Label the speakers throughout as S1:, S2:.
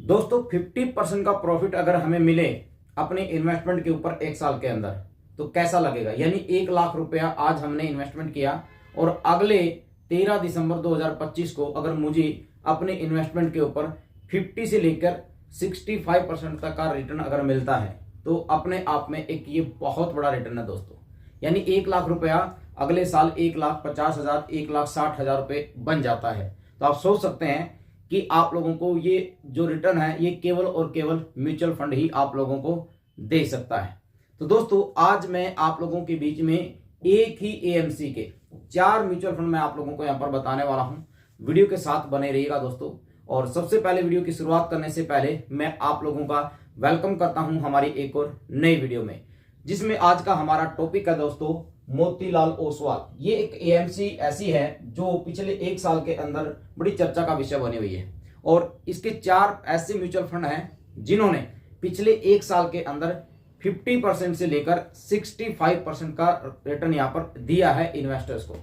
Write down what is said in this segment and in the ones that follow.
S1: दोस्तों 50% का प्रॉफिट अगर हमें मिले अपने इन्वेस्टमेंट के ऊपर एक साल के अंदर तो कैसा लगेगा। यानी 1 लाख रुपया आज हमने इन्वेस्टमेंट किया और अगले 13 दिसंबर 2025 को अगर मुझे अपने इन्वेस्टमेंट के ऊपर 50 से लेकर 65% तक का रिटर्न अगर मिलता है तो अपने आप में एक ये बहुत बड़ा रिटर्न है दोस्तों। यानी 1 लाख रुपया अगले साल 1,50,000 1,60,000 रुपये बन जाता है। तो आप सोच सकते हैं कि आप लोगों को ये जो रिटर्न है ये केवल और केवल म्यूचुअल फंड ही आप लोगों को दे सकता है। तो दोस्तों आज मैं आप लोगों के बीच में एक ही एएमसी के 4 म्यूचुअल फंड मैं आप लोगों को यहाँ पर बताने वाला हूँ। वीडियो के साथ बने रहिएगा दोस्तों। और सबसे पहले वीडियो की शुरुआत करने से पहले मैं आप लोगों का वेलकम करता हूँ हमारी एक और नई वीडियो में, जिसमें आज का हमारा टॉपिक है दोस्तों मोतीलाल ओसवाल। ये एक एएमसी ऐसी है जो पिछले 1 साल के अंदर बड़ी चर्चा का विषय बनी हुई है और इसके 4 ऐसे म्यूचुअल फंड हैं जिन्होंने पिछले 1 साल के अंदर 50% से लेकर 65% का रिटर्न यहाँ पर दिया है इन्वेस्टर्स को।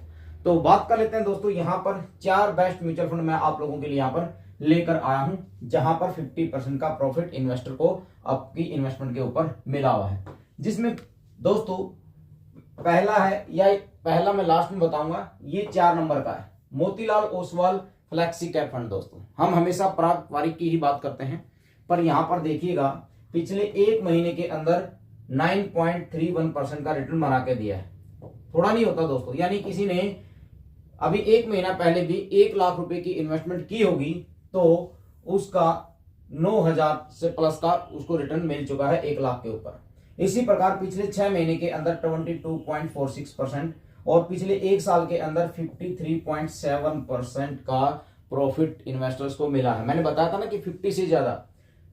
S1: तो बात कर लेते हैं दोस्तों, यहाँ पर 4 बेस्ट म्यूचुअल फंड मैं आप लोगों के लिए यहाँ पर लेकर आया हूं जहां पर 50% का प्रॉफिट इन्वेस्टर को आपकी इन्वेस्टमेंट के ऊपर मिला हुआ है। जिसमें दोस्तों पहला है, या पहला मैं लास्ट में बताऊंगा, ये 4 नंबर का है Motilal Oswal flexi cap fund. दोस्तों हम हमेशा पारंपरिक की ही बात करते हैं, पर यहां पर देखिएगा पिछले 1 महीने के अंदर 9.31% का रिटर्न बना के दिया है। थोड़ा नहीं होता दोस्तों, यानी किसी ने अभी 1 महीना पहले भी 1 लाख रुपए की इन्वेस्टमेंट की होगी तो उसका 9,000 से प्लस का उसको रिटर्न मिल चुका है 1 लाख के ऊपर। इसी प्रकार पिछले 6 महीने के अंदर 22.46% और पिछले 1 साल के अंदर 53.7% का प्रॉफिट इन्वेस्टर्स को मिला है। मैंने बताया था ना कि 50 से ज्यादा।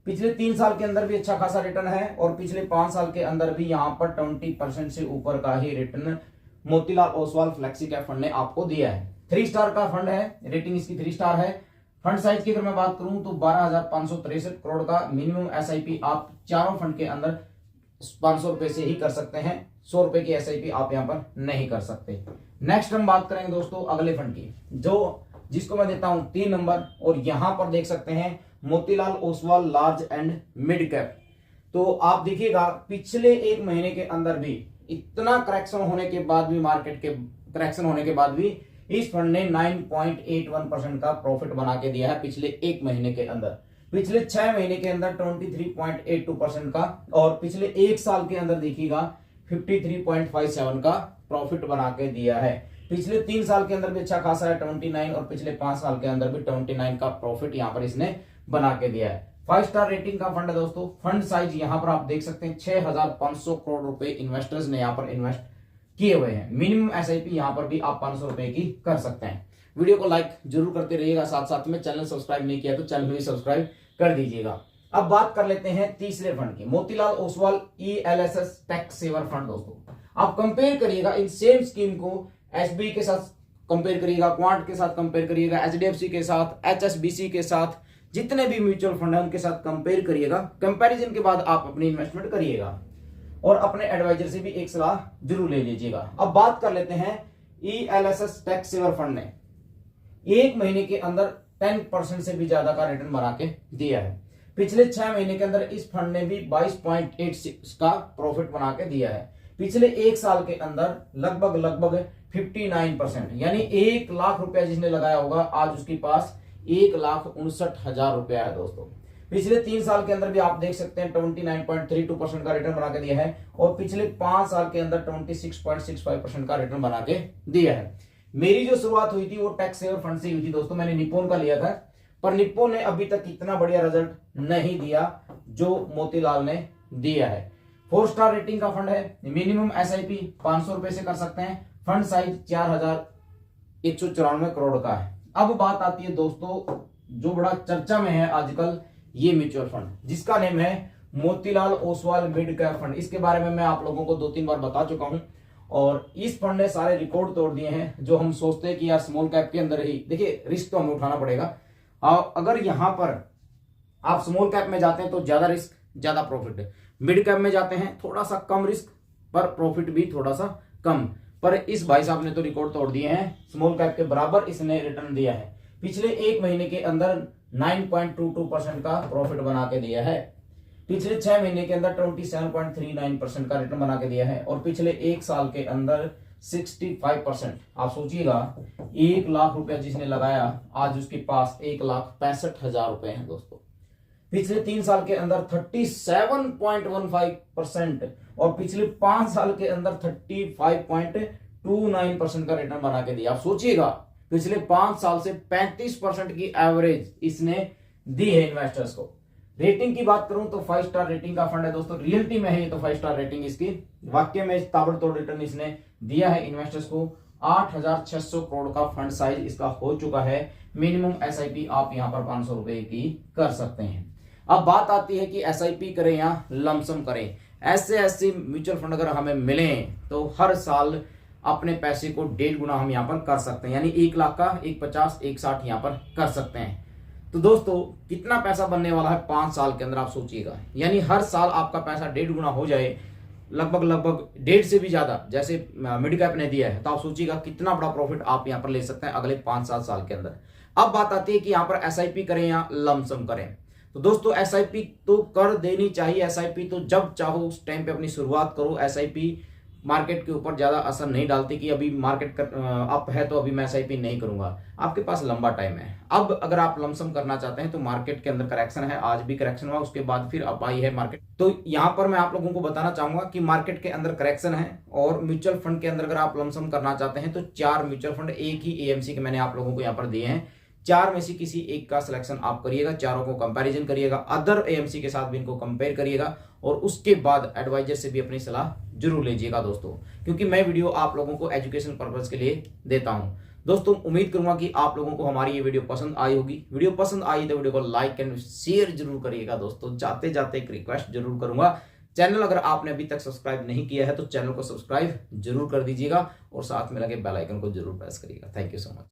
S1: पिछले 3 साल के अंदर भी अच्छा खासा रिटर्न है और पिछले 5 साल के अंदर भी यहाँ पर 20% से ऊपर का ही return Motilal Oswal flexi cap fund ने आपको दिया है। 3 स्टार का फंड है, रेटिंग इसकी 3 स्टार है। फंड साइज की अगर मैं बात करूं तो 12,563 करोड़ का मिनिमम एसआईपी आप चारों फंड के अंदर 500 रुपए से ही कर सकते हैं। 100 रुपए की एसआईपी आप यहां पर नहीं कर सकते। नेक्स्ट हम बात करेंगे दोस्तों अगले फंड की, जो जिसको मैं देता हूं 3 नंबर, और यहां पर देख सकते हैं Motilal Oswal large and mid cap. तो आप देखिएगा पिछले 1 महीने के अंदर भी इतना करेक्शन होने के बाद भी, मार्केट के करेक्शन होने के बाद भी इस फंड ने 9.81% का प्रॉफिट बना के दिया है पिछले 1 महीने के अंदर। पिछले 6 महीने के अंदर 23.82% का, और पिछले 1 साल के अंदर देखिएगा 53.57 का प्रॉफिट बना के दिया है। पिछले 3 साल के अंदर भी अच्छा खासा है 29, और पिछले 5 साल के अंदर भी 29 का प्रॉफिट यहाँ पर इसने बना के दिया है। 5 स्टार रेटिंग का फंड है दोस्तों। फंड साइज यहाँ पर आप देख सकते हैं 6,500 करोड़ रुपए इन्वेस्टर्स ने यहाँ पर इन्वेस्ट किए हुए हैं। मिनिमम एसआईपी यहां पर भी आप 500 रुपए की कर सकते हैं। वीडियो को लाइक जरूर करते रहिएगा, साथ साथ में चैनल सब्सक्राइब नहीं किया तो चैनल भी सब्सक्राइब कर दीजिएगा। अब बात कर लेते हैं तीसरे फंड की, Motilal Oswal ELSS tax saver fund. दोस्तों आप कंपेयर करिएगा इन सेम स्कीम को एसबीआई के साथ कंपेयर करिएगा, क्वांट के साथ कंपेयर करिएगा, एचडीएफसी के साथ, एचएसबीसी के साथ, जितने भी म्यूचुअल फंड है उनके साथ कंपेयर करिएगा। कंपेरिजन के बाद आप अपनी इन्वेस्टमेंट करिएगा और अपने एडवाइजर से भी एक सलाह जरूर ले लीजिएगा। अब बात कर लेते हैं ईएलएसएस टैक्स सेवर फंड ने 1 महीने के अंदर 10% से भी ज्यादा का रिटर्न बना के दिया है। पिछले 6 महीने के अंदर इस फंड ने भी 22.86 का प्रॉफिट बना के दिया है। पिछले 1 साल के अंदर लगभग 59%, यानी 1 लाख रुपया जिसने लगाया होगा आज उसके पास 1,59,000 रुपया है दोस्तों। पिछले 3 साल के अंदर भी आप देख सकते हैं 29.32% का रिटर्न बना के दिया है, और पिछले 5 साल के अंदर 26.65% का रिटर्न बना के दिया है। मेरी जो शुरुआत हुई थी वो टैक्स सेवर फंड से हुई थी दोस्तों। मैंने निप्पॉन का लिया था, पर निप्पॉन ने अभी तक इतना बढ़िया रिजल्ट नहीं दिया जो मोतीलाल ने दिया है। 4 स्टार रेटिंग का फंड है। मिनिमम एसआईपी 500 रुपए से कर सकते हैं। फंड साइज 4,194 करोड़ का है। अब बात आती है दोस्तों जो बड़ा चर्चा में है आजकल, ये म्यूचुअल फंड जिसका नेम है Motilal Oswal mid cap fund. इसके बारे में मैं आप लोगों को 2-3 बार बता चुका हूं, और इस फंड ने सारे रिकॉर्ड तोड़ दिए हैं। जो हम सोचते हैं कि यार स्मॉल कैप के अंदर ही, देखिए रिस्क तो हमें उठाना पड़ेगा। अगर यहां पर आप स्मॉल कैप में जाते हैं तो ज्यादा रिस्क ज्यादा प्रॉफिट है, मिड कैप में जाते हैं थोड़ा सा कम रिस्क पर प्रॉफिट भी थोड़ा सा कम। पर इस भाई साहब ने तो रिकॉर्ड तोड़ दिए हैं, स्मॉल कैप के बराबर इसने रिटर्न दिया है। पिछले 1 महीने के अंदर 9.22% का प्रॉफिट बना के दिया है। पिछले 6 महीने के अंदर 27.39% का रिटर्न बना के दिया है और पिछले 1 साल के अंदर 65%। आप सोचिएगा 1 लाख रुपया जिसने लगाया आज उसके पास 1,65,000 रुपए हैं दोस्तों। पिछले 3 साल के अंदर 37.15% और पिछले 5 साल के अंदर 35.29% का रिटर्न बना के दिया। आप सोचिएगा पिछले 5 साल से 35% की एवरेज इसने दी है इन्वेस्टर्स को। रेटिंग की बात करूं तो 5 स्टार रेटिंग का फंड है दोस्तों। रियलिटी में है ये तो 5 स्टार रेटिंग इसकी। वाकई में ताबड़तोड़ रिटर्न इसने दिया है इन्वेस्टर्स को। 8,600 करोड़ का फंड साइज इसका हो चुका है। मिनिमम एसआईपी आप यहां पर 500 रुपए की कर सकते हैं। अब बात आती है कि एसआईपी करें या लमसम करें। ऐसे म्यूचुअल फंड अगर हमें मिले तो हर साल अपने पैसे को 1.5 गुना हम यहाँ पर कर सकते हैं, यानी 1 लाख का 150 160 यहाँ पर कर सकते हैं। तो दोस्तों कितना पैसा बनने वाला है 5 साल के अंदर आप सोचिएगा, यानी हर साल आपका पैसा 1.5 गुना हो जाए, लगभग 1.5 से भी ज्यादा जैसे मिड कैप ने दिया है। तो आप सोचिएगा कितना बड़ा प्रॉफिट आप यहाँ पर ले सकते हैं अगले 5-7 साल के अंदर। अब बात आती है कि यहाँ पर एसआईपी करें या लमसम करें। तो दोस्तों एसआईपी तो कर देनी चाहिए। एसआईपी तो जब चाहो उस टाइम पे अपनी शुरुआत करो। एसआईपी मार्केट के ऊपर ज्यादा असर नहीं डालती कि अभी मार्केट अप है तो अभी मैं एसआईपी नहीं करूंगा। आपके पास लंबा टाइम है। अब अगर आप लमसम करना चाहते हैं तो मार्केट के अंदर करेक्शन है, आज भी करेक्शन हुआ, उसके बाद फिर अप आई है मार्केट। तो यहाँ पर मैं आप लोगों को बताना चाहूंगा कि मार्केट के अंदर करेक्शन है और म्यूचुअल फंड के अंदर अगर आप लमसम करना चाहते हैं तो 4 म्यूचुअल फंड एक ही एएमसी के मैंने आप लोगों को यहाँ पर दिए हैं। 4 में से किसी एक का सिलेक्शन आप करिएगा, चारों को कंपैरिजन करिएगा, अदर एएमसी के साथ भी इनको कंपेयर करिएगा और उसके बाद एडवाइजर से भी अपनी सलाह जरूर लीजिएगा दोस्तों, क्योंकि मैं वीडियो आप लोगों को एजुकेशन पर्पस के लिए देता हूं। दोस्तों उम्मीद करूंगा कि आप लोगों को हमारी ये वीडियो पसंद आई होगी। वीडियो पसंद आई तो वीडियो को लाइक एंड शेयर जरूर करिएगा दोस्तों। जाते जाते एक रिक्वेस्ट जरूर करूंगा, चैनल अगर आपने अभी तक सब्सक्राइब नहीं किया है तो चैनल को सब्सक्राइब जरूर कर दीजिएगा और साथ में लगे बेल आइकन को जरूर प्रेस करिएगा। Thank you so much.